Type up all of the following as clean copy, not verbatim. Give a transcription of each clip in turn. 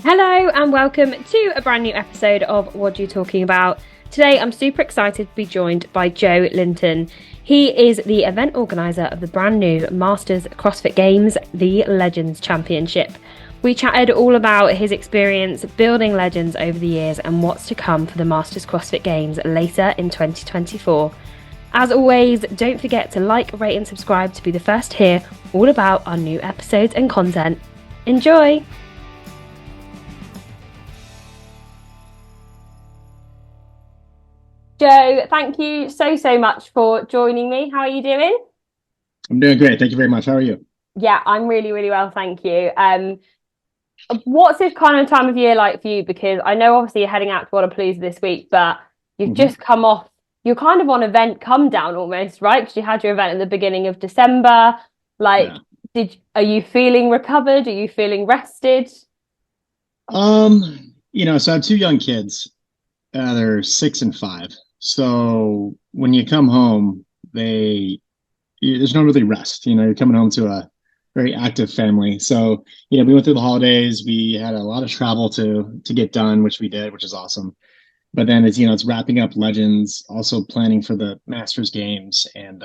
Hello and welcome to a brand new episode of What You Talking About. Today I'm super excited to be joined by Joe Linton. He is the event organiser of the brand new Masters CrossFit Games, the Legends Championship. We chatted all about his experience building legends over the years and what's to come for the Masters CrossFit Games later in 2024. As always, don't forget to like, rate and subscribe to be the first to hear all about our new episodes and content. Enjoy! Joe, thank you so much for joining me. How are you doing? I'm doing great. Thank you very much. How are you? Yeah, I'm really well, thank you. What's this kind of time of year like for you? Because I know obviously you're heading out to Waterpalooza this week, but you've just come off, you're kind of on event come down almost, right? Because you had your event at the beginning of December. Like, are you feeling recovered? Are you feeling rested? So I have two young kids. They're 6 and 5. So when you come home, there's no really rest. You're coming home to a very active family. So, we went through the holidays. We had a lot of travel to get done, which we did, which is awesome. But then it's wrapping up Legends, also planning for the Masters games. And,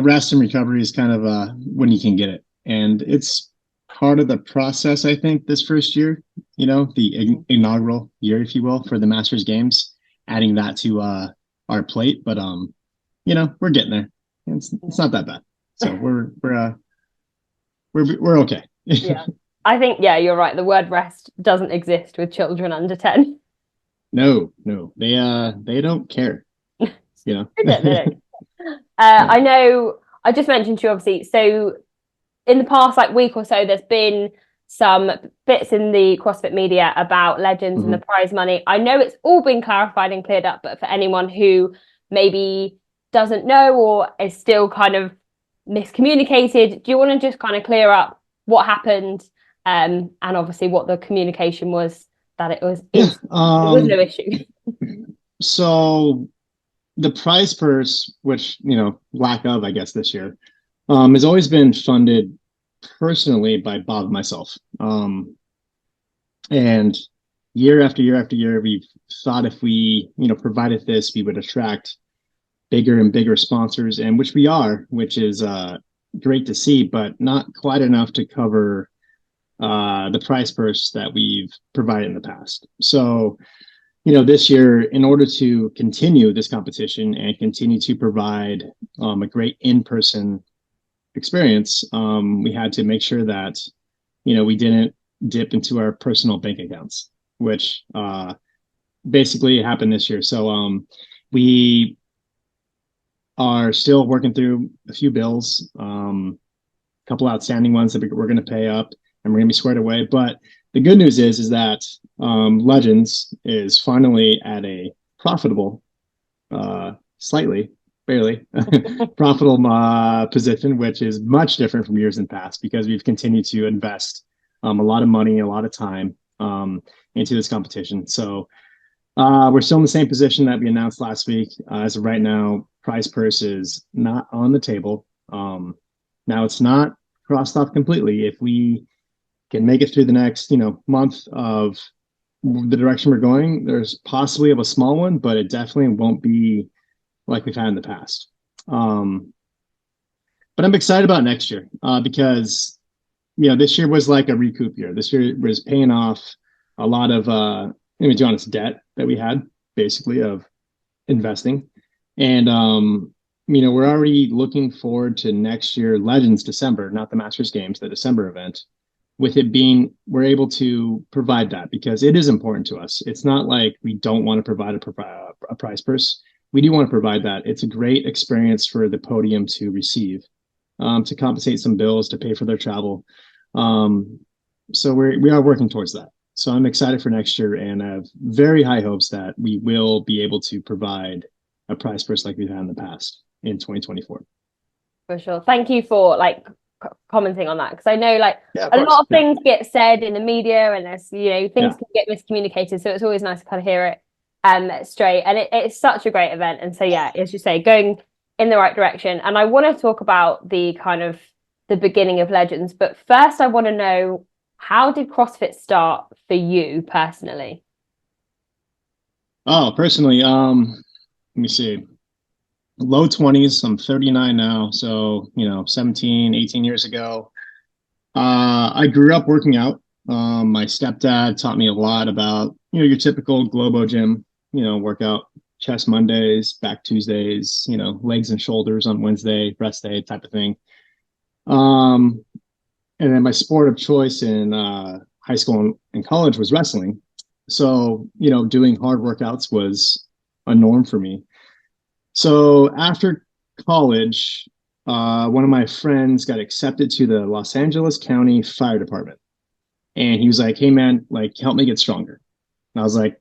rest and recovery is kind of when you can get it. And it's part of the process, I think, this first year, the inaugural year, if you will, for the Masters games, adding that to our plate. But, we're getting there. It's not that bad. So we're okay. Yeah. I think, you're right. The word rest doesn't exist with children under 10. No, they don't care, They don't. I know I just mentioned to you, obviously, so in the past week or so, there's been some bits in the CrossFit media about Legends and the prize money. I know it's all been clarified and cleared up, but for anyone who maybe doesn't know or is still kind of miscommunicated, do you want to just kind of clear up what happened and obviously what the communication was, that it was there was no issue? So the prize purse, which lack of, I guess, this year, has always been funded personally by Bob and myself. And year after year after year, we've thought if we, provided this, we would attract bigger and bigger sponsors, and which we are, which is great to see, but not quite enough to cover the prize purse that we've provided in the past. So, this year, in order to continue this competition and continue to provide a great in-person experience, we had to make sure that we didn't dip into our personal bank accounts, which basically happened this year. So we are still working through a few bills, a couple outstanding ones that we're going to pay up, and we're going to be squared away. But the good news is that Legends is finally at a profitable, slightly, barely profitable position, which is much different from years in past because we've continued to invest a lot of money, a lot of time into this competition. So we're still in the same position that we announced last week. As of right now, prize purse is not on the table. Now it's not crossed off completely. If we can make it through the next, month of the direction we're going, there's possibly a small one, but it definitely won't be like we've had in the past. But I'm excited about next year because, this year was like a recoup year. This year was paying off a lot of, to be honest, debt that we had basically of investing. And, we're already looking forward to next year, Legends December, not the Masters Games, the December event, with it being, we're able to provide that because it is important to us. It's not like we don't want to provide a prize purse. We do want to provide that. It's a great experience for the podium to receive, to compensate some bills, to pay for their travel. So we are working towards that. So I'm excited for next year and I have very high hopes that we will be able to provide a prize purse like we've had in the past in 2024. For sure. Thank you for commenting on that, because I know of a course. lot of things get said in the media and there's things can get miscommunicated, so it's always nice to kind of hear it straight, and it's such a great event. And so as you say, going in the right direction. And I want to talk about the kind of the beginning of Legends, but first I want to know, How did CrossFit start for you personally? Oh, personally, let me see. Low 20s. I'm 39 now. So, 17, 18 years ago. I grew up working out. My stepdad taught me a lot about, your typical Globo gym, workout, chest Mondays, back Tuesdays, legs and shoulders on Wednesday, rest day type of thing. Um, and then my sport of choice in high school and college was wrestling. So, doing hard workouts was a norm for me. So after college, one of my friends got accepted to the Los Angeles County Fire Department. And he was like, "Hey man, like help me get stronger." And I was like,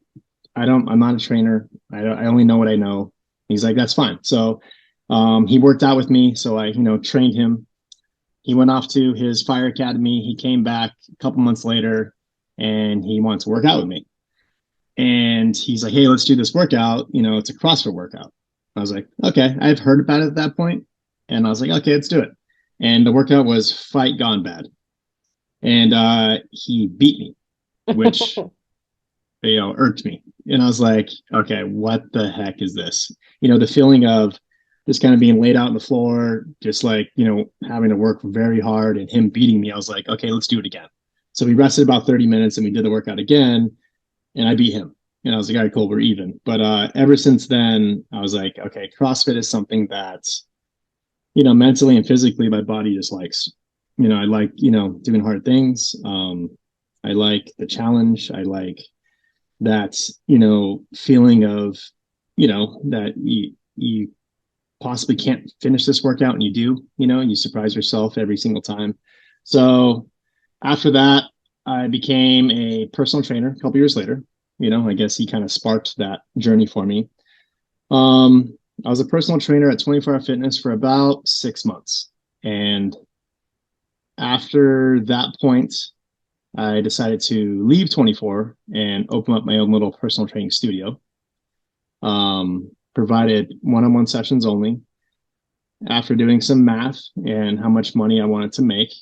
I'm not a trainer. I only know what I know. He's like, "That's fine." So he worked out with me. So I, trained him. He went off to his fire academy. He came back a couple months later and he wanted to work out with me. And he's like, "Hey, let's do this workout. It's a CrossFit workout." I was like, "Okay." I've heard about it at that point. And I was like, "Okay, let's do it." And the workout was Fight Gone Bad. And he beat me, which, irked me. And I was like, "Okay, what the heck is this?" The feeling of just kind of being laid out on the floor, just like, having to work very hard and him beating me. I was like, "Okay, let's do it again." So we rested about 30 minutes and we did the workout again and I beat him. And I was like, "All right, cool, we're even." But ever since then, I was like, okay, CrossFit is something that, mentally and physically, my body just likes. I like, doing hard things. I like the challenge. I like that, feeling of, that you possibly can't finish this workout and you do, you surprise yourself every single time. So after that, I became a personal trainer a couple years later. I guess he kind of sparked that journey for me. I was a personal trainer at 24 Hour Fitness for about 6 months. And after that point, I decided to leave 24 and open up my own little personal training studio. Provided one-on-one sessions only. After doing some math and how much money I wanted to make,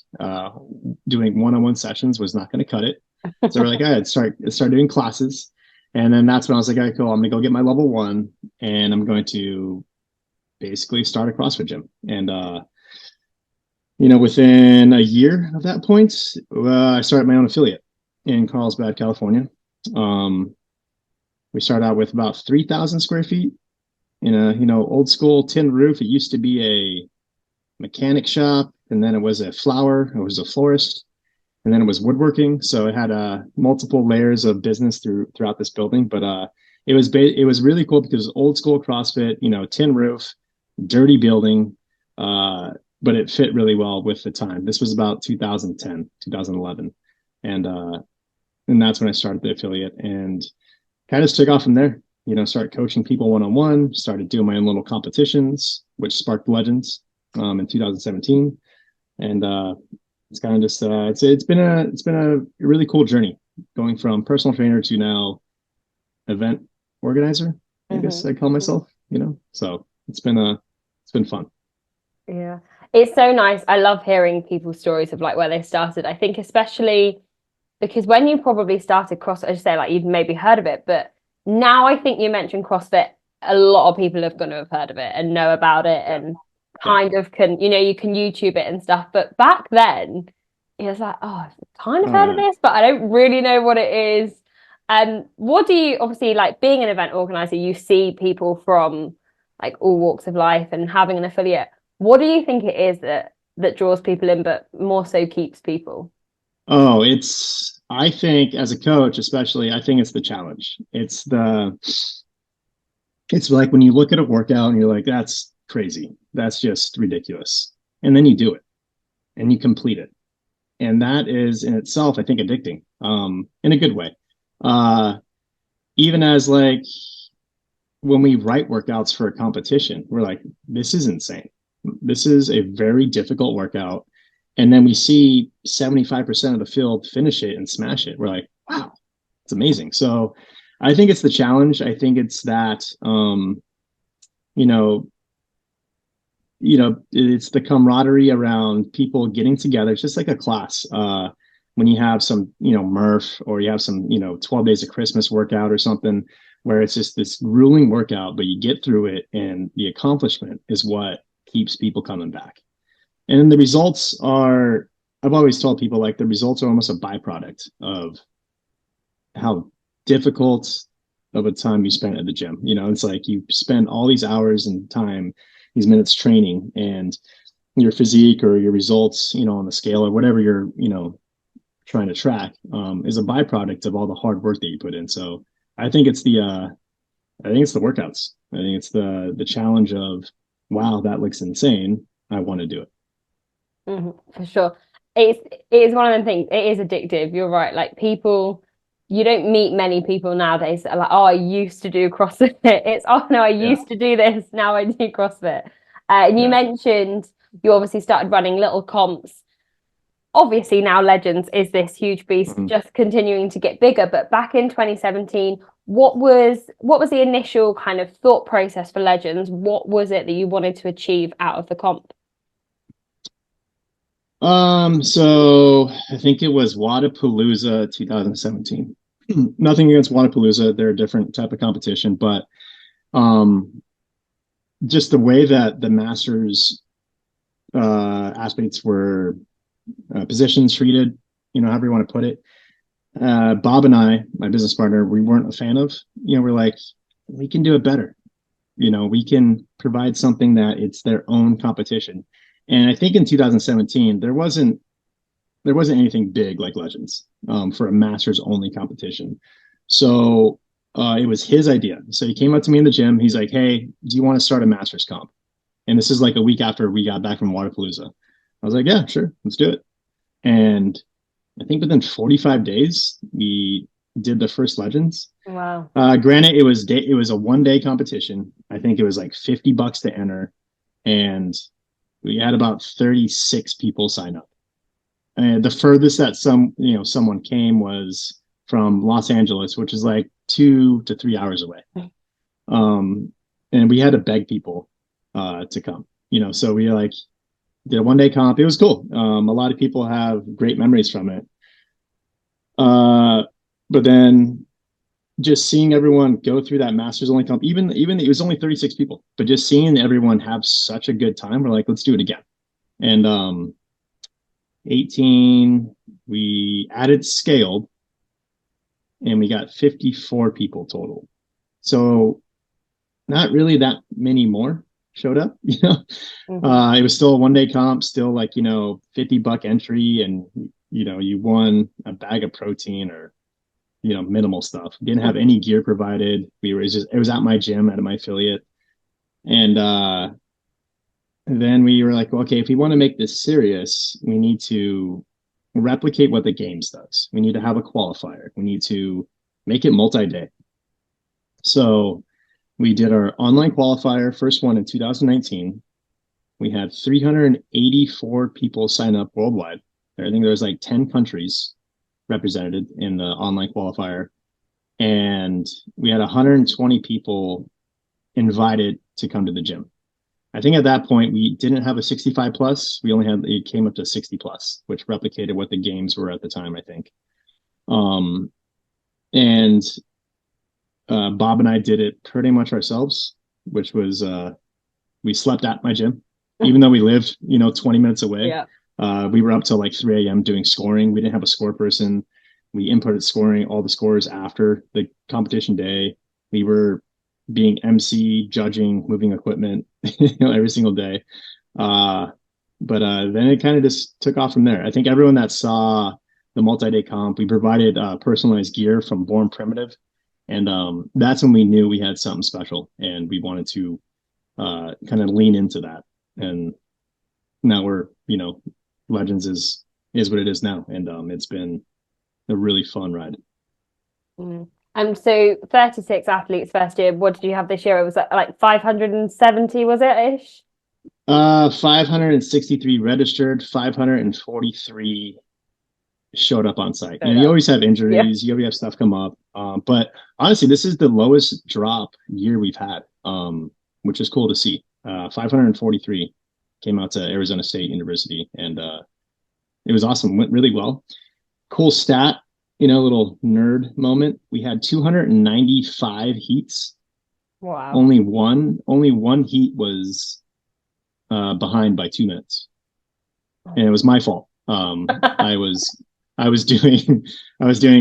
doing one-on-one sessions was not going to cut it. So we're like, "All right, start doing classes." And then that's when I was like, "All right, cool. I'm going to go get my level 1 and I'm going to basically start a CrossFit gym." And, within a year of that point, I started my own affiliate in Carlsbad, California. We started out with about 3,000 square feet in a, old school tin roof. It used to be a mechanic shop, and then it was a florist, and then it was woodworking. So it had multiple layers of business throughout this building. But it was really cool because it was old school CrossFit, tin roof, dirty building, but it fit really well with the time. This was about 2010, 2011, and that's when I started the affiliate and kind of just took off from there. Started coaching people one-on-one, started doing my own little competitions, which sparked Legends in 2017. And it's kind of just it's been a really cool journey going from personal trainer to now event organizer, I guess I call myself. So it's been fun. Yeah. It's so nice. I love hearing people's stories of like where they started. I think especially because when you probably started CrossFit, as you say, like you've maybe heard of it, but now I think you mentioned CrossFit, a lot of people are going to have heard of it and know about it and kind of can, you can YouTube it and stuff. But back then, it was like, oh, I've kind of heard of Yeah. this, but I don't really know what it is. What do you obviously like being an event organizer, you see people from like all walks of life and having an affiliate. What do you think it is that draws people in, but more so keeps people? Oh, I think as a coach, especially, I think it's the challenge. It's like when you look at a workout and you're like, "That's crazy. That's just ridiculous." And then you do it and you complete it. And that is in itself, I think, addicting, in a good way. Uh, Even as like when we write workouts for a competition, we're like, "This is insane. This is a very difficult workout." And then we see 75% of the field finish it and smash it. We're like, "Wow, it's amazing." So I think it's the challenge. I think it's that, you know, it's the camaraderie around people getting together. It's just like a class. when you have some, Murph, or you have some, 12 days of Christmas workout or something, where it's just this grueling workout, but you get through it, and the accomplishment is what keeps people coming back. And then the results are, I've always told people, like, the results are almost a byproduct of how difficult of a time you spent at the gym. It's like you spend all these hours and time, these minutes training, and your physique or your results, on the scale or whatever you're, trying to track, is a byproduct of all the hard work that you put in. So I think it's the workouts. I think it's the challenge of, wow, that looks insane, I want to do it. For sure. It is one of them things. It is addictive. You're right. Like, people, you don't meet many people nowadays that are like, oh, I used to do CrossFit. It's, oh no, I Yeah. used to do this. Now I do CrossFit. And you Yeah. mentioned you obviously started running little comps. Obviously now Legends is this huge beast, Mhm. just continuing to get bigger. But back in 2017, what was the initial kind of thought process for Legends? What was it that you wanted to achieve out of the comp? So I think it was Wadapalooza 2017. Nothing against Wadapalooza. They're a different type of competition, but um, just the way that the Masters athletes were positions treated, however you want to put it. Bob and I, my business partner, we weren't a fan of. We're like, we can do it better. We can provide something that it's their own competition. And I think in 2017 there wasn't anything big like Legends, for a Masters only competition. So it was his idea. So he came up to me in the gym. He's like, "Hey, do you want to start a Masters comp?" And this is like a week after we got back from Waterpalooza. I was like, "Yeah, sure, let's do it." And I think within 45 days we did the first Legends. Wow. Granted, it was a 1 day competition. I think it was like $50 to enter, and we had about 36 people sign up. And the furthest that someone came was from Los Angeles, which is like 2 to 3 hours away. Um, and we had to beg people to come. So we like did a 1 day comp. It was cool. A lot of people have great memories from it. But then just seeing everyone go through that Masters only comp, even it was only 36 people, but just seeing everyone have such a good time, we're like, let's do it again. And 18, we added scaled, and we got 54 people total. So not really that many more showed up. It was still a 1 day comp, still like, $50 entry, and you won a bag of protein or minimal stuff. Didn't have any gear provided. It was at my gym, at my affiliate. And then we were like, well, okay, if we want to make this serious, we need to replicate what the games does. We need to have a qualifier. We need to make it multi-day. So we did our online qualifier, first one in 2019. We had 384 people sign up worldwide. I think there was like 10 countries represented in the online qualifier. And we had 120 people invited to come to the gym. I think at that point we didn't have a 65 plus. It came up to 60 plus, which replicated what the games were at the time, I think. And Bob and I did it pretty much ourselves, which was we slept at my gym, even though we lived 20 minutes away. Yeah. We were up till like 3 a.m. doing scoring. We didn't have a score person. We inputted scoring, all the scores after the competition day. We were being MC, judging, moving equipment, every single day. But then it kind of just took off from there. I think everyone that saw the multi-day comp, we provided personalized gear from Born Primitive. And that's when we knew we had something special, and we wanted to kind of lean into that. And now Legends is what it is now. And it's been a really fun ride. So 36 athletes first year. What did you have this year? It was like 570, was it ish? 563 registered, 543 showed up on site. You always have injuries, you always have stuff come up. But honestly, this is the lowest drop year we've had, which is cool to see. 543 came out to Arizona State University, and it was awesome. Went really well. Cool stat, little nerd moment. We had 295 heats. Wow. Only one heat was behind by 2 minutes, and it was my fault. I was doing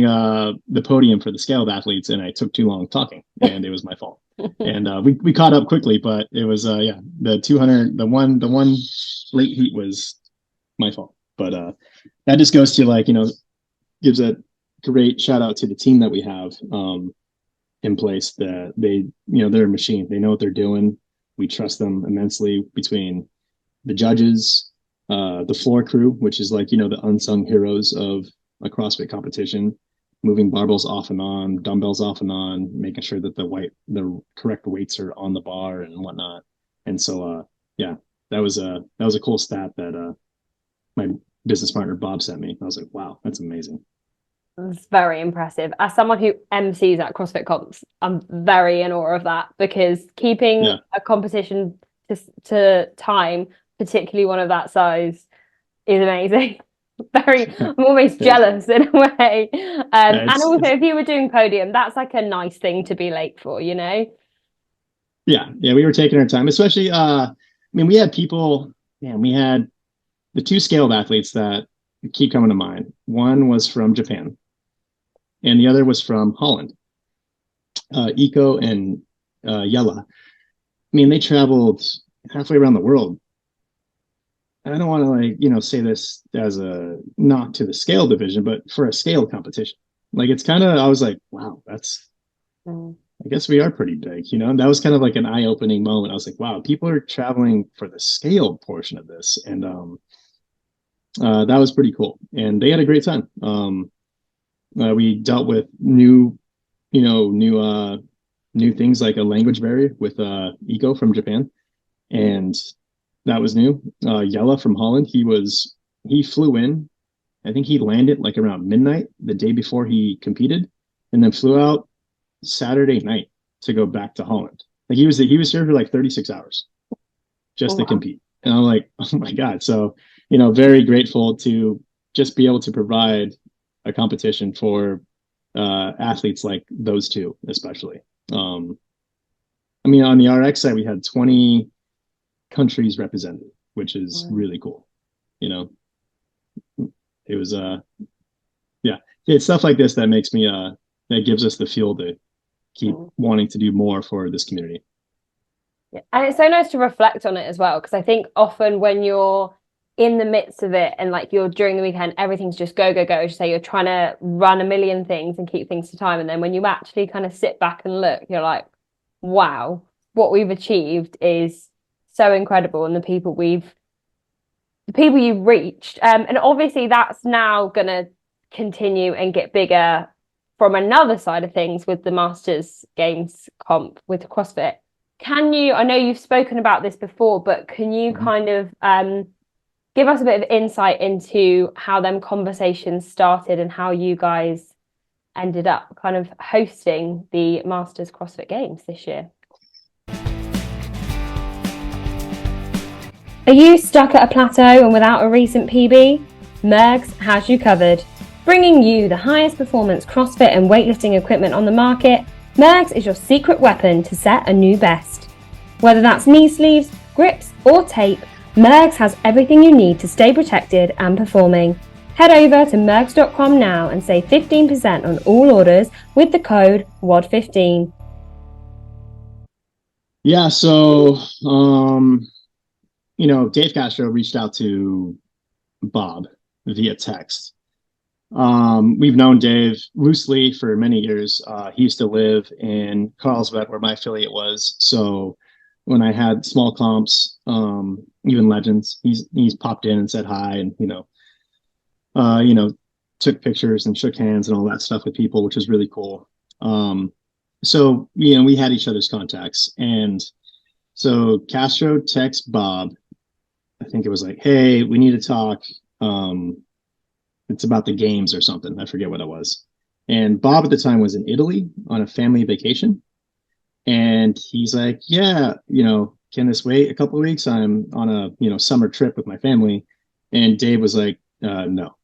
the podium for the scaled athletes, and I took too long talking, and it was my fault. And we caught up quickly, but it was the 200 the one late heat was my fault. But that just goes to gives a great shout out to the team that we have in place. That they're a machine. They know what they're doing. We trust them immensely. Between the judges, the floor crew, which is the unsung heroes of a CrossFit competition, moving barbells off and on, dumbbells off and on, making sure that the correct weights are on the bar and whatnot. And so that was a cool stat that my business partner Bob sent me. I was like, wow, that's amazing. It's very impressive. As someone who MCs at CrossFit comps, I'm very in awe of that, because keeping a competition to time, particularly one of that size, is amazing. I'm almost jealous in a way. And also, if you were doing podium, that's like a nice thing to be late for, Yeah, we were taking our time, especially. We had people. Man, we had the two scaled athletes that keep coming to mind. One was from Japan, and the other was from Holland. Eco and Yella. They traveled halfway around the world. I don't want to say this as a not to the scale division, but for a scale competition, it's kind of, I was like, wow, I guess we are pretty big, and that was kind of like an eye-opening moment. I was like, wow, people are traveling for the scale portion of this. And that was pretty cool. And they had a great time. We dealt with new things like a language barrier with Eco from Japan. And that was new. Yella from Holland, he flew in. I think he landed around midnight the day before he competed, and then flew out Saturday night to go back to Holland. He was here for 36 hours just to compete. And I'm like, oh my God. So, very grateful to just be able to provide a competition for athletes like those two, especially. On the RX side, we had 20 countries represented, which is really cool. It was it's stuff like this that makes me that gives us the fuel to keep wanting to do more for this community. Yeah. And it's so nice to reflect on it as well, because I think often when you're in the midst of it and you're during the weekend, everything's just go, as you say, you're trying to run a million things and keep things to time, and then when you actually kind of sit back and look, you're like, wow, what we've achieved is so incredible, and the people you've reached, and obviously that's now gonna continue and get bigger from another side of things with the Masters Games comp with CrossFit. I know you've spoken about this before, but can you kind of give us a bit of insight into how them conversations started and how you guys ended up kind of hosting the Masters CrossFit Games this year? Are you stuck at a plateau and without a recent PB? Mergs has you covered. Bringing you the highest performance CrossFit and weightlifting equipment on the market, Mergs is your secret weapon to set a new best. Whether that's knee sleeves, grips or tape, Mergs has everything you need to stay protected and performing. Head over to mergs.com now and save 15% on all orders with the code WOD15. Yeah, so Dave Castro reached out to Bob via text. We've known Dave loosely for many years. He used to live in Carlsbad, where my affiliate was. So when I had small comps, even legends, he's popped in and said hi, and took pictures and shook hands and all that stuff with people, which was really cool. So we had each other's contacts, and so Castro texts Bob. I think it was like, hey, we need to talk. It's about the games or something. I forget what it was. And Bob at the time was in Italy on a family vacation. And he's like, yeah, can this wait a couple of weeks? I'm on a, summer trip with my family. And Dave was like, no.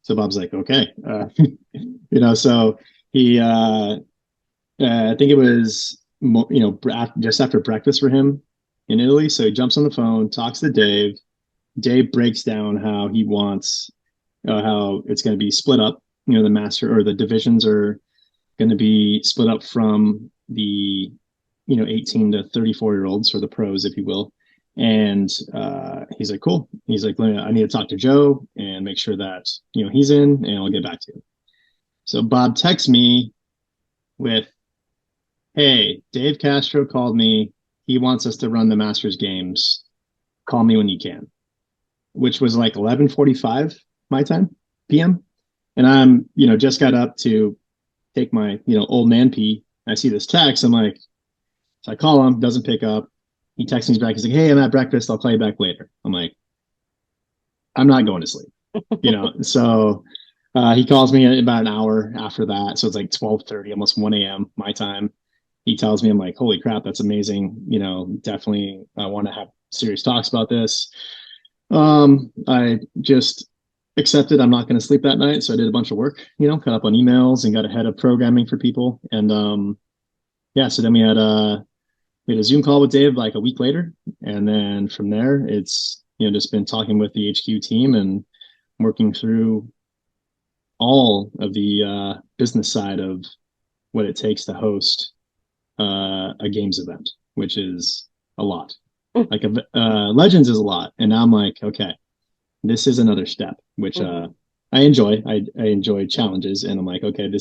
So Bob's like, okay, so he, I think it was, just after breakfast for him in Italy. So he jumps on the phone, talks to Dave. Dave breaks down how he wants, how it's going to be split up. The master or the divisions are going to be split up from the 18 to 34 year olds, or the pros, if you will. And he's like, cool. He's like, I need to talk to Joe and make sure that he's in, and I'll get back to you. So Bob texts me with, hey, Dave Castro called me. He wants us to run the Masters Games. Call me when you can, which was like 11:45 my time, PM. And I'm, just got up to take my, old man pee. I see this text. I'm like, so I call him, doesn't pick up. He texts me back. He's like, hey, I'm at breakfast. I'll call you back later. I'm like, I'm not going to sleep, So he calls me about an hour after that. So it's like 12:30, almost 1 a.m. my time. He tells me, I'm like, holy crap, that's amazing. Definitely I want to have serious talks about this. I just accepted I'm not going to sleep that night. So I did a bunch of work, caught up on emails and got ahead of programming for people. And yeah, so then we had a Zoom call with Dave like a week later. And then from there, it's, just been talking with the HQ team and working through all of the business side of what it takes to host a games event, which is a lot. Like Legends is a lot. And now I'm like, okay, this is another step, which I enjoy. I enjoy challenges. And I'm like, okay,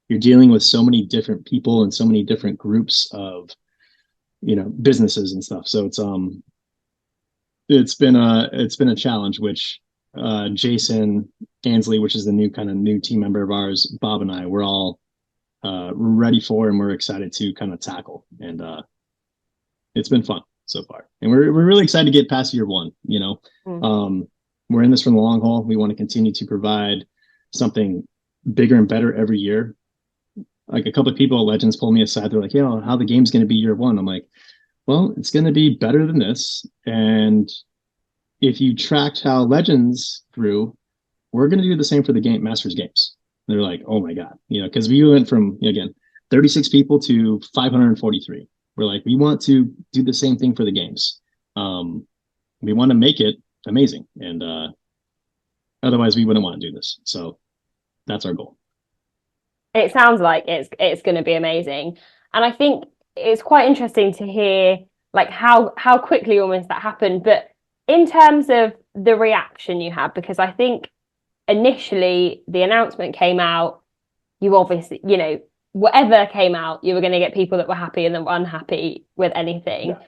you're dealing with so many different people and so many different groups of, businesses and stuff. So it's been a challenge, which Jason Ansley, which is the new team member of ours, Bob and I, we're all ready for, and we're excited to kind of tackle. And it's been fun so far. And we're really excited to get past year one, we're in this for the long haul. We want to continue to provide something bigger and better every year. Like a couple of people at Legends pulled me aside. They're like, how the game's going to be year one. I'm like, well, it's going to be better than this. And if you tracked how Legends grew, we're going to do the same for the Masters Games. And they're like, oh my God, because we went from, again, 36 people to 543. We're like, we want to do the same thing for the games. We want to make it amazing. And otherwise we wouldn't want to do this. So that's our goal. It sounds like it's going to be amazing. And I think it's quite interesting to hear like how quickly almost that happened. But in terms of the reaction you had, because I think initially the announcement came out, you obviously, whatever came out, you were going to get people that were happy and that were unhappy with anything. Yeah.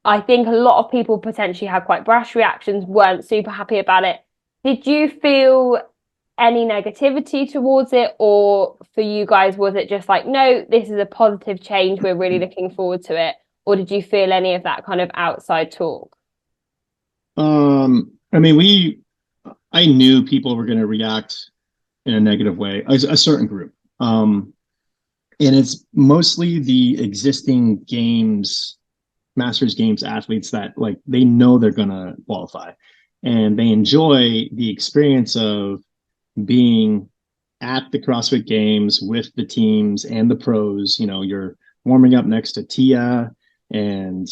I think a lot of people potentially had quite brash reactions, weren't super happy about it. Did you feel any negativity towards it, or for you guys was it just like, no, this is a positive change, we're really looking forward to it? Or did you feel any of that kind of outside talk? I knew people were going to react in a negative way, a certain group, and it's mostly the existing Masters Games athletes that like they know they're going to qualify and they enjoy the experience of being at the CrossFit Games with the teams and the pros. You're warming up next to Tia and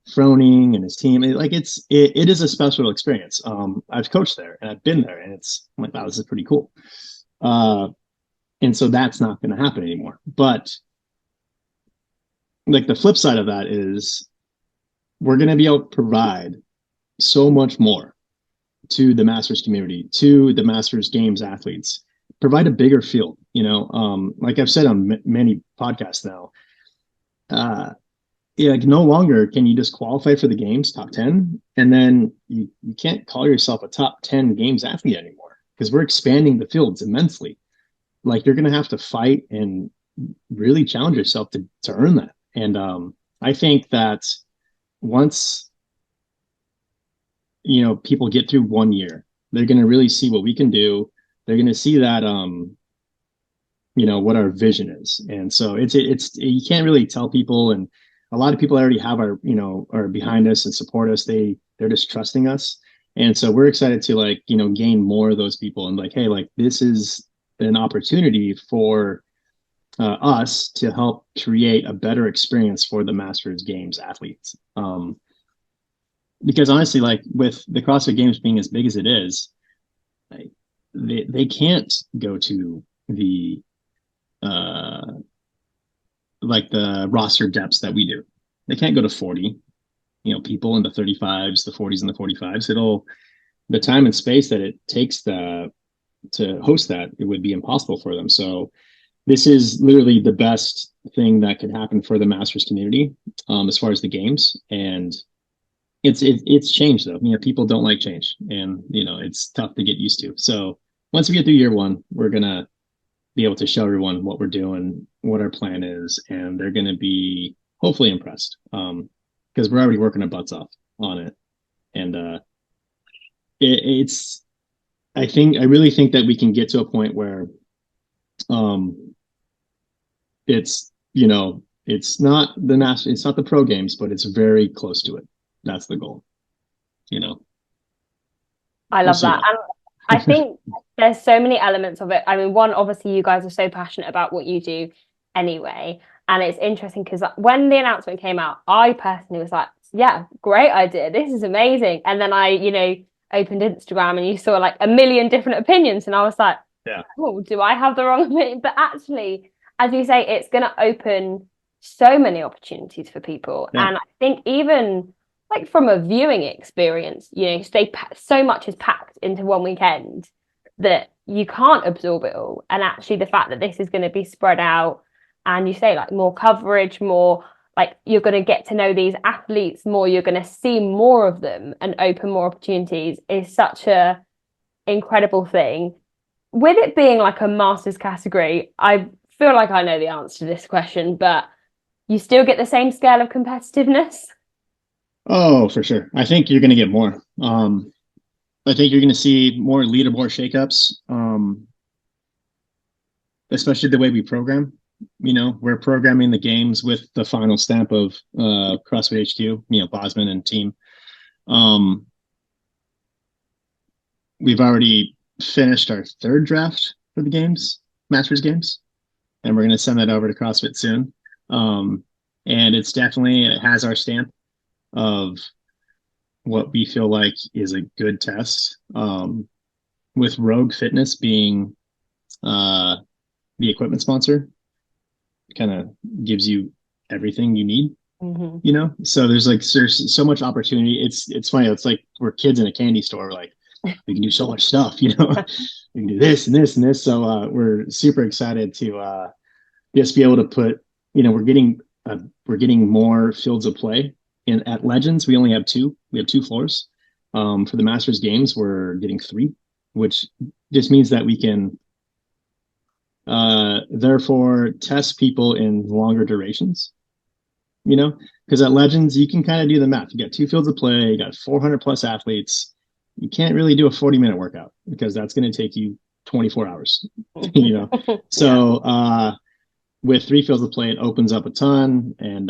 Froning and his team. It is a special experience. I've coached there and I've been there, and I'm like, wow, this is pretty cool. And so that's not going to happen anymore. But like the flip side of that is we're going to be able to provide so much more to the Masters community, to the Masters Games athletes, provide a bigger field. Like I've said on many podcasts now, like no longer can you just qualify for the games top 10 and then you can't call yourself a top 10 games athlete anymore, because we're expanding the fields immensely. Like you're going to have to fight and really challenge yourself to earn that. And I think that once people get through 1 year, they're going to really see what we can do. They're going to see that what our vision is. And so it's you can't really tell people, and a lot of people already have are behind us and support us. They're just trusting us. And so we're excited to like, gain more of those people and like, hey, like this is an opportunity for us to help create a better experience for the Masters Games athletes. Because honestly, like with the CrossFit Games being as big as it is, like, they can't go to the like the roster depths that we do. They can't go to 40, people in the 35s, the 40s, and the 45s. The time and space that it takes to host that, it would be impossible for them. So this is literally the best thing that could happen for the Masters community, as far as the games. And it's changed though. People don't like change, and it's tough to get used to. So once we get through year one, we're gonna be able to show everyone what we're doing, what our plan is, and they're gonna be hopefully impressed. Because we're already working our butts off on it, and it's. I really think that we can get to a point where, it's it's not it's not the pro games, but it's very close to it. That's the goal. I love that. And I think there's so many elements of it. I mean, one, obviously you guys are so passionate about what you do anyway. And it's interesting because when the announcement came out, I personally was like, yeah, great idea. This is amazing. And then I, opened Instagram and you saw like a million different opinions. And I was like, yeah, oh, do I have the wrong opinion? But actually, as you say, it's going to open so many opportunities for people. Yeah. And I think even like from a viewing experience, so much is packed into one weekend that you can't absorb it all. And actually the fact that this is going to be spread out, and you say like more coverage, more like you're going to get to know these athletes more, you're going to see more of them and open more opportunities, is such a incredible thing. With it being like a Masters category, I feel like I know the answer to this question, but you still get the same scale of competitiveness? Oh, for sure. I think you're going to get more. I think you're going to see more leaderboard shakeups, especially the way we program. We're programming the games with the final stamp of CrossFit HQ, Bosman and team. We've already finished our third draft for the games, Masters Games, and we're going to send that over to CrossFit soon. And it has our stamp of what we feel like is a good test, with Rogue Fitness being the equipment sponsor. Kind of gives you everything you need, so there's so much opportunity. It's funny, it's like we're kids in a candy store. Like, we can do so much stuff, we can do this and this and this. So we're super excited to just be able to put, we're getting more fields of play. And at Legends, we only have two. We have 2 floors. For the Masters Games, we're getting 3, which just means that we can therefore test people in longer durations. Because at Legends, you can kind of do the math. You got 2 fields of play, you got 400 plus athletes. You can't really do a 40-minute workout because that's going to take you 24 hours. So with 3 fields of play, it opens up a ton, and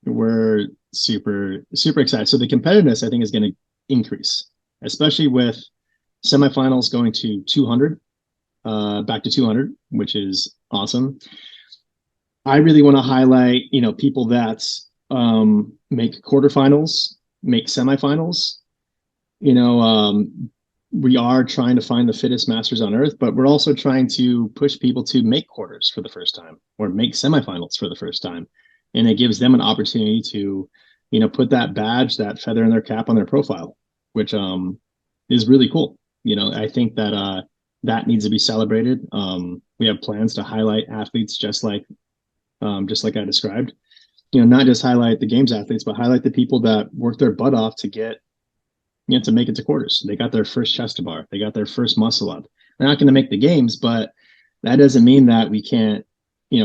we're super excited. So the competitiveness, I think, is going to increase, especially with semifinals going to 200, back to 200, which is awesome. I really want to highlight, people that make quarterfinals, make semifinals. We are trying to find the fittest masters on earth, but we're also trying to push people to make quarters for the first time or make semifinals for the first time. And it gives them an opportunity to, put that badge, that feather in their cap on their profile, which is really cool. I think that that needs to be celebrated. We have plans to highlight athletes just like I described. Not just highlight the games athletes, but highlight the people that work their butt off to get, to make it to quarters. They got their first chest to bar. They got their first muscle up. They're not going to make the games, but that doesn't mean that we can't,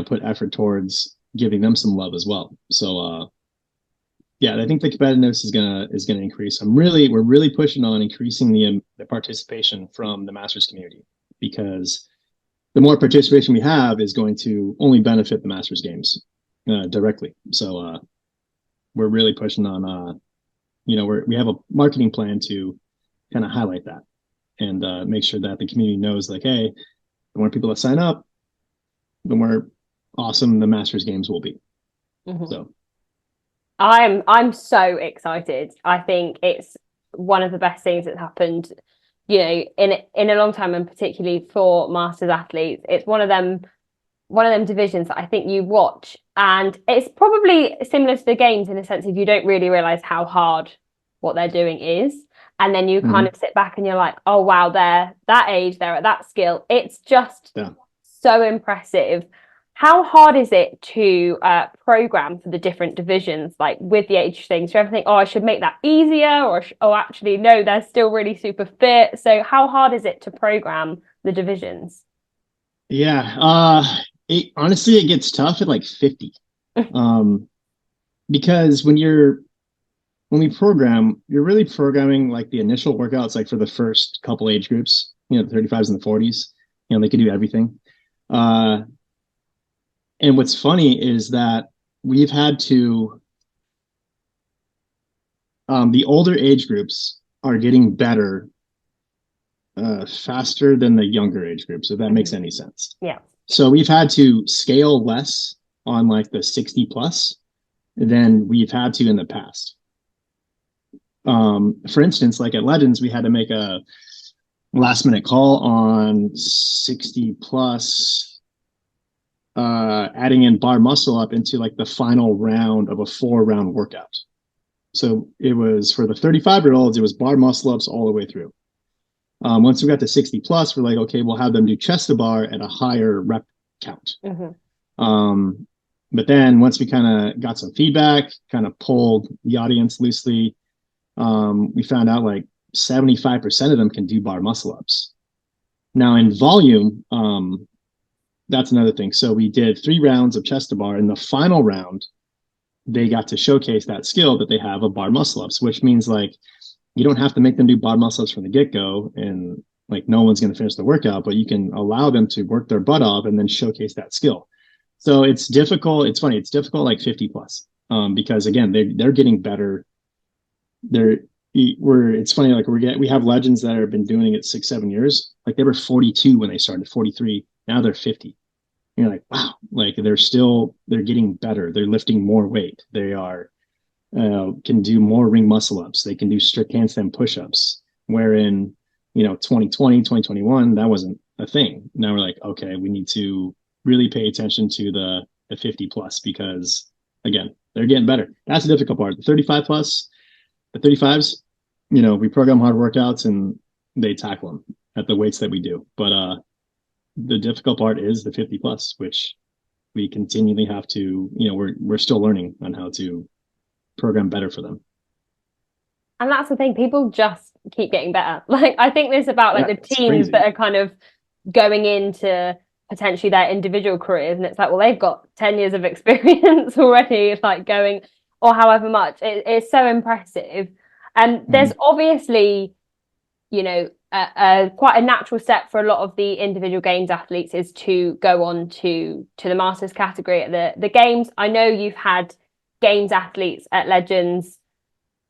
put effort towards giving them some love as well. So, yeah, I think the competitiveness is gonna increase. We're really pushing on increasing the participation from the Masters community, because the more participation we have is going to only benefit the Masters Games directly. So we're really pushing on we have a marketing plan to kind of highlight that and make sure that the community knows, like, hey, the more people that sign up, the more awesome the Masters games will be. Mm-hmm. So I'm so excited. I think it's one of the best things that's happened, in a long time, and particularly for Masters athletes. It's one of them divisions that I think you watch, and it's probably similar to the games in the sense of you don't really realize how hard what they're doing is, and then you kind of sit back and you're like, oh wow, they're that age, they're at that skill. It's just so impressive. How hard is it to program for the different divisions, like with the age things? Do you ever think, oh, I should make that easier, or actually no, they're still really super fit? So how hard is it to program the divisions? Yeah, honestly, it gets tough at like 50, because when we program, you're really programming like the initial workouts, like for the first couple age groups, the 35s and the 40s, they can do everything. And what's funny is that we've had to, the older age groups are getting better faster than the younger age groups, if that makes any sense. Yeah. So we've had to scale less on like the 60 plus than we've had to in the past. For instance, like at Legends, we had to make a last minute call on 60 plus, adding in bar muscle up into like the final round of a 4-round workout. So it was for the 35-year-olds, it was bar muscle ups all the way through. Once we got to 60 plus, we're like, okay, we'll have them do chest to bar at a higher rep count. But then once we kind of got some feedback, kind of polled the audience loosely, we found out like 75% of them can do bar muscle ups. Now in volume, that's another thing. So we did 3 rounds of chest to bar. In the final round, they got to showcase that skill that they have of bar muscle ups, which means like you don't have to make them do bar muscle ups from the get-go and like no one's going to finish the workout, but you can allow them to work their butt off and then showcase that skill. So it's difficult. It's funny. It's difficult like 50 plus, because again, they're getting better. It's funny. Like we have legends that have been doing it 6-7 years. Like they were 42 when they started, 43. Now they're 50. You're like, wow, like they're getting better. They're lifting more weight. They are, can do more ring muscle ups. They can do strict handstand push-ups, wherein, 2020, 2021, that wasn't a thing. Now we're like, okay, we need to really pay attention to the 50 plus, because again, they're getting better. That's the difficult part. The 35 plus, the 35s, we program hard workouts and they tackle them at the weights that we do. But, the difficult part is the 50 plus, which we continually have to, we're still learning on how to program better for them. And that's the thing, people just keep getting better. Like I think there's about like the teams that are kind of going into potentially their individual careers, and it's like, well, they've got 10 years of experience already, like going, or however much. It's so impressive. And there's obviously, quite a natural step for a lot of the individual games athletes is to go on to the Masters category at the games. I know you've had games athletes at Legends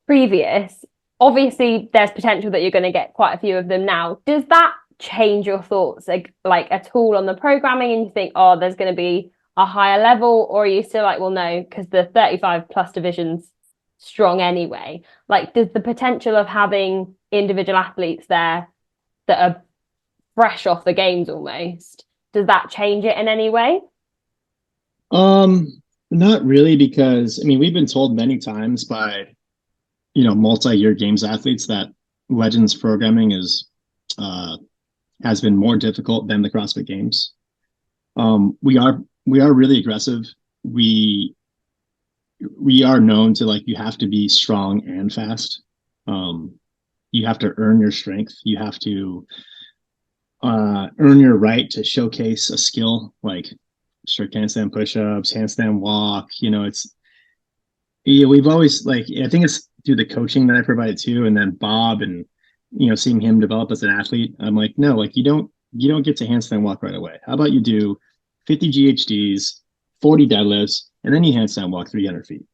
previous. Obviously, there's potential that you're going to get quite a few of them now. Does that change your thoughts like at all on the programming, and you think, oh, there's going to be a higher level, or are you still like, well, no, because the 35 plus division's strong anyway? Like, does the potential of having individual athletes there that are fresh off the games almost, does that change it in any way? Not really, because we've been told many times by multi-year games athletes that Legends programming has been more difficult than the CrossFit Games. We are really aggressive. We are known to, like, you have to be strong and fast. You have to earn your strength. You have to earn your right to showcase a skill, like strict handstand push-ups, handstand walk. We've always, like, I think it's through the coaching that I provided too, and then Bob and seeing him develop as an athlete. I'm like, no, like you don't get to handstand walk right away. How about you do 50 GHDs, 40 deadlifts, and then you handstand walk 300 feet?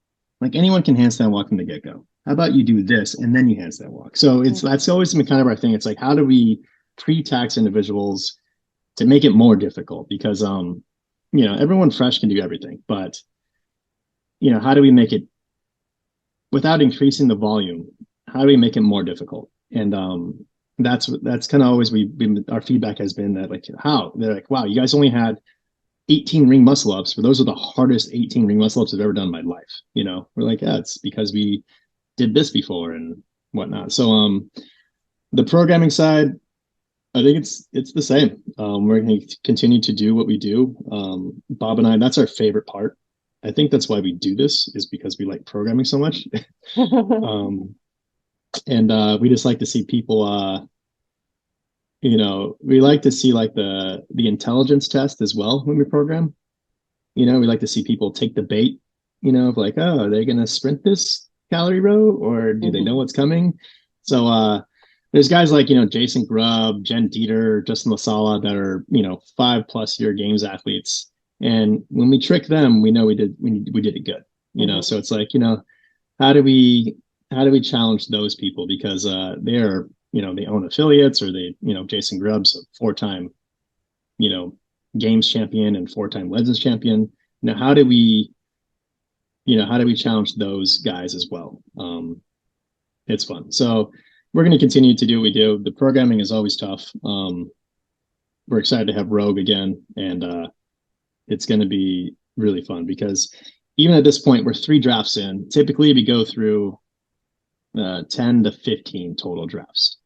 Like anyone can handstand walk from the get-go. How about you do this and then you handstand walk? So that's always been kind of our thing. It's like, how do we pre-tax individuals to make it more difficult? Because everyone fresh can do everything, but how do we make it without increasing the volume? How do we make it more difficult? And that's kind of always our feedback has been that, like, how they're like, wow, you guys only had 18 ring muscle ups, but those are the hardest 18 ring muscle ups I've ever done in my life. We're like, yeah, it's because we did this before and whatnot. So the programming side, I think it's the same. We're going to continue to do what we do. Bob and I, that's our favorite part. I think that's why we do this, is because we like programming so much. And we just like to see people, we like to see like the intelligence test as well when we program. We like to see people take the bait, of like, oh, are they going to sprint this calorie row, or do they know what's coming? So there's guys like, Jason Grubb, Jen Dieter, Justin Lasala that are, 5+ year games athletes. And when we trick them, we know we did it good, So it's like, how do we challenge those people? Because they're, they own affiliates, or they, Jason Grubb's a 4-time, games champion and 4-time Legends champion. How do we challenge those guys as well? It's fun. So we're going to continue to do what we do. The programming is always tough. We're excited to have Rogue again, and it's going to be really fun, because even at this point, we're 3 drafts in. Typically, we go through 10 to 15 total drafts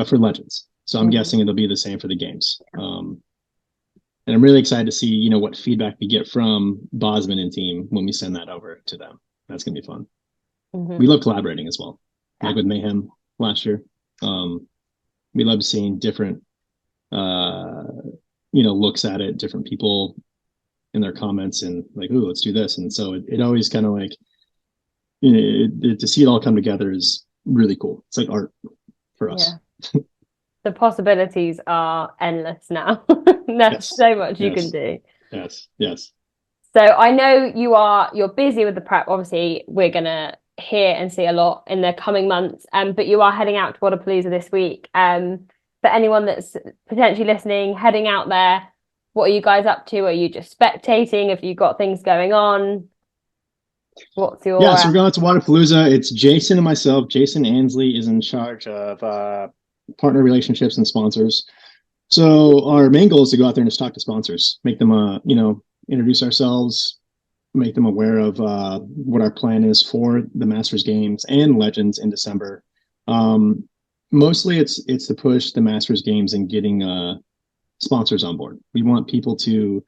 for Legends. So I'm guessing it'll be the same for the games. And I'm really excited to see, what feedback we get from Bosman and team when we send that over to them. That's going to be fun. We love collaborating as well, like with Mayhem last year. We love seeing different, looks at it, different people in their comments, and like, ooh, let's do this. And so it always kind of like, to see it all come together is really cool. It's like art for us. Yeah. The possibilities are endless now. There's so much you can do. Yes. So I know you're busy with the prep. Obviously, we're gonna hear and see a lot in the coming months. But you are heading out to Wadapalooza this week. For anyone that's potentially listening, heading out there, what are you guys up to? Are you just spectating? Have you got things going on? What's your... So we're going to Wadapalooza. It's Jason and myself. Jason Ansley is in charge of partner relationships and sponsors. So our main goal is to go out there and just talk to sponsors, make them, introduce ourselves, make them aware of what our plan is for the Masters Games and Legends in December. Mostly it's to push the Masters Games and getting sponsors on board. We want people to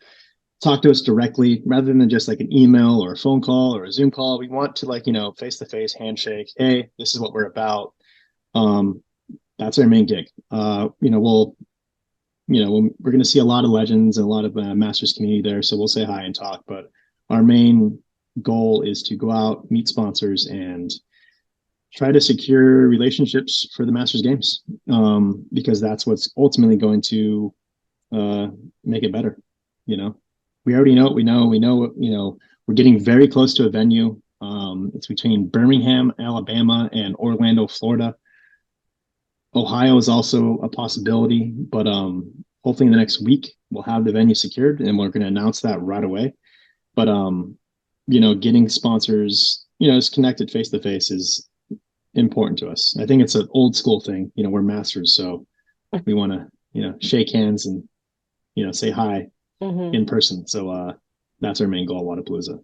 talk to us directly rather than just like an email or a phone call or a Zoom call. We want to face-to-face handshake. Hey, this is what we're about. That's our main gig. We're going to see a lot of Legends and a lot of Masters community there. So we'll say hi and talk, but our main goal is to go out, meet sponsors, and try to secure relationships for the Masters Games, because that's what's ultimately going to make it better. We already know what we know. We're getting very close to a venue. It's between Birmingham, Alabama, and Orlando, Florida. Ohio is also a possibility, but hopefully in the next week we'll have the venue secured, and we're going to announce that right away. But getting sponsors, is connected face to face is important to us. I think it's an old school thing. We're masters, so we want to shake hands and say hi in person. So that's our main goal at Wadapalooza.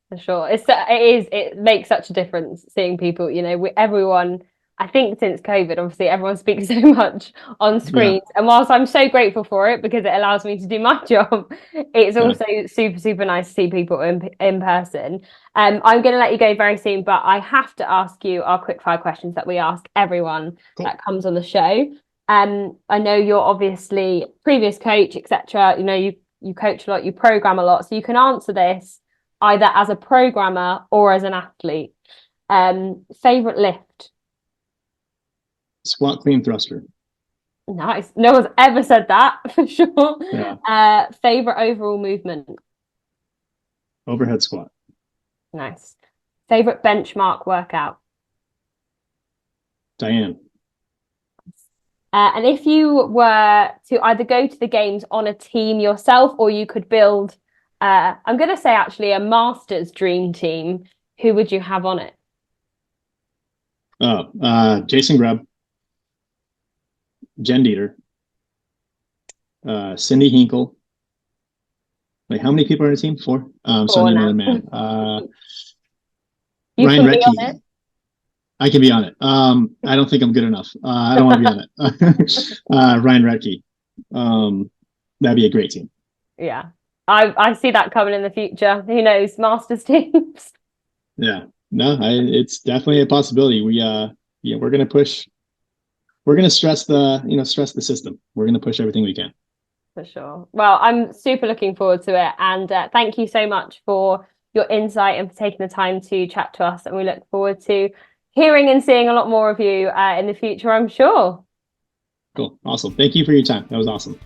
For sure. It makes such a difference seeing people, everyone, I think since COVID, obviously everyone speaks so much on screens. Yeah. And whilst I'm so grateful for it because it allows me to do my job, it's also super, super nice to see people in person. I'm going to let you go very soon, but I have to ask you our quickfire questions that we ask everyone that comes on the show. I know you're obviously previous coach, etc. You coach a lot, you program a lot, so you can answer this either as a programmer or as an athlete. Favorite lift? Squat, clean, thruster. Nice. No one's ever said that for sure. Yeah. Favorite overall movement? Overhead squat. Nice. Favorite benchmark workout? Diane. And if you were to either go to the games on a team yourself, or you could build, I'm going to say actually a Masters dream team, who would you have on it? Jason Grubb, Jen Dieter, Cindy Hinkle. Wait, how many people are on the team? 4. So I need another man. You Ryan can be on Retke. it. I can be on it. I don't think I'm good enough. I don't want to be on it. Ryan Retke. That'd be a great team. Yeah. I see that coming in the future. Who knows? Masters teams. Yeah. No, it's definitely a possibility. We're gonna push. We're gonna stress the system. We're gonna push everything we can. For sure. Well, I'm super looking forward to it. And thank you so much for your insight and for taking the time to chat to us. And we look forward to hearing and seeing a lot more of you in the future, I'm sure. Cool. Awesome. Thank you for your time. That was awesome.